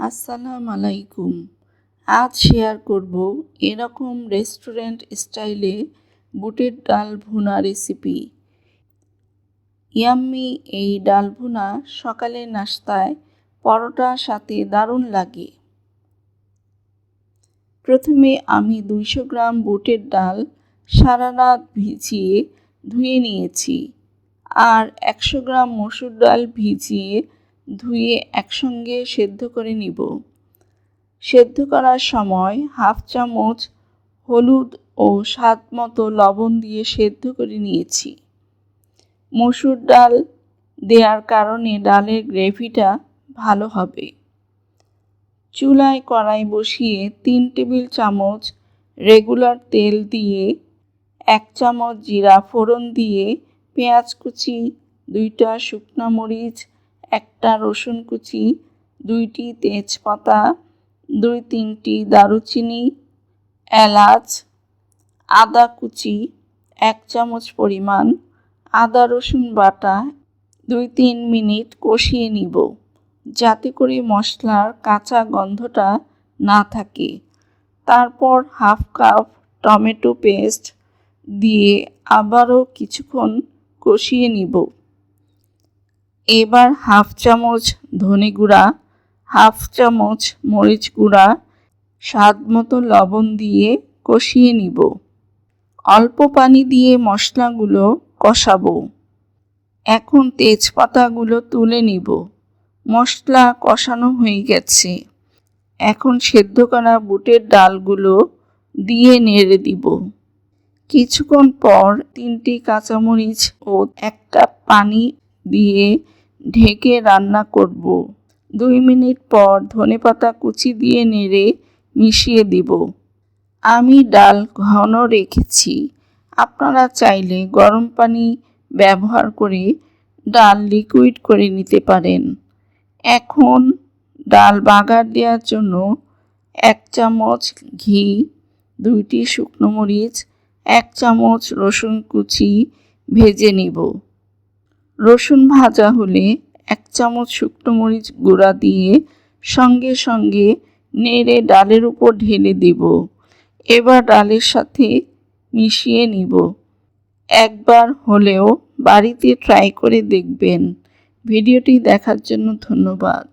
আসসালামু আলাইকুম। আজ শেয়ার করব এরকম রেস্টুরেন্ট স্টাইলে বুটের ডাল ভুনা রেসিপি। ইয়াম্মি এই ডাল ভুনা সকালের নাস্তায় পরোটার সাথে দারুণ লাগে। প্রথমে আমি 200 গ্রাম বুটের ডাল সারা রাত ভিজিয়ে ধুয়ে নিয়েছি আর 100 গ্রাম মসুর ডাল ভিজিয়ে ধুয়ে একসঙ্গে সেদ্ধ করে নিব। সেদ্ধ করার সময় হাফ চামচ হলুদ ও স্বাদ মতো লবণ দিয়ে সেদ্ধ করে নিয়েছি। মসুর ডাল দেওয়ার কারণে ডালের গ্রেভিটা ভালো হবে। চুলায় কড়াই বসিয়ে 3 টেবিল চামচ রেগুলার তেল দিয়ে 1 চামচ জিরা ফোড়ন দিয়ে পেঁয়াজ কুচি, 2টা শুকনো মরিচ, 1টা রসুন কুচি, 2টি তেজপাতা, 2-3টি দারুচিনি, এলাচ, আদা কুচি 1 চামচ পরিমাণ, আদা রসুন বাটা 2-3 মিনিট কষিয়ে নিব যাতে করে মশলার কাঁচা গন্ধটা না থাকে। তারপর হাফ কাপ টমেটো পেস্ট দিয়ে আবারও কিছুক্ষণ কষিয়ে নিব। এবার হাফ চামচ ধনে গুঁড়া, হাফ চামচ মরিচ গুঁড়া, স্বাদ মতো লবণ দিয়ে কষিয়ে নিব। অল্প পানি দিয়ে মশলাগুলো কষাবো। এখন তেজপাতাগুলো তুলে নিব। মশলা কষানো হয়ে গেছে। এখন সেদ্ধ করা বুটের ডালগুলো দিয়ে নেড়ে দিব। কিছুক্ষণ পর 3টি কাঁচামরিচ ও 1 কাপ পানি দিয়ে ঢেকে রান্না করব। 2 মিনিট পর ধনেপাতা কুচি দিয়ে নেড়ে মিশিয়ে দিব। আমি ডাল ঘন রেখেছি। আপনারা চাইলে গরম পানি ব্যবহার করে ডাল লিকুইড করে নিতে পারেন। এখন ডাল বাগার দেওয়ার জন্য 1 চামচ ঘি, 2টি শুকনো মরিচ, 1 চামচ রসুন কুচি ভেজে নিব। রসুন ভাজা হলে 1 চামচ শুকনো মরিচ গুঁড়া দিয়ে সঙ্গে সঙ্গে নেড়ে ডালের উপর ঢেলে দেব। এবার ডালের সাথে মিশিয়ে নিব। একবার হলেও বাড়িতে ট্রাই করে দেখবেন। ভিডিওটি দেখার জন্য ধন্যবাদ।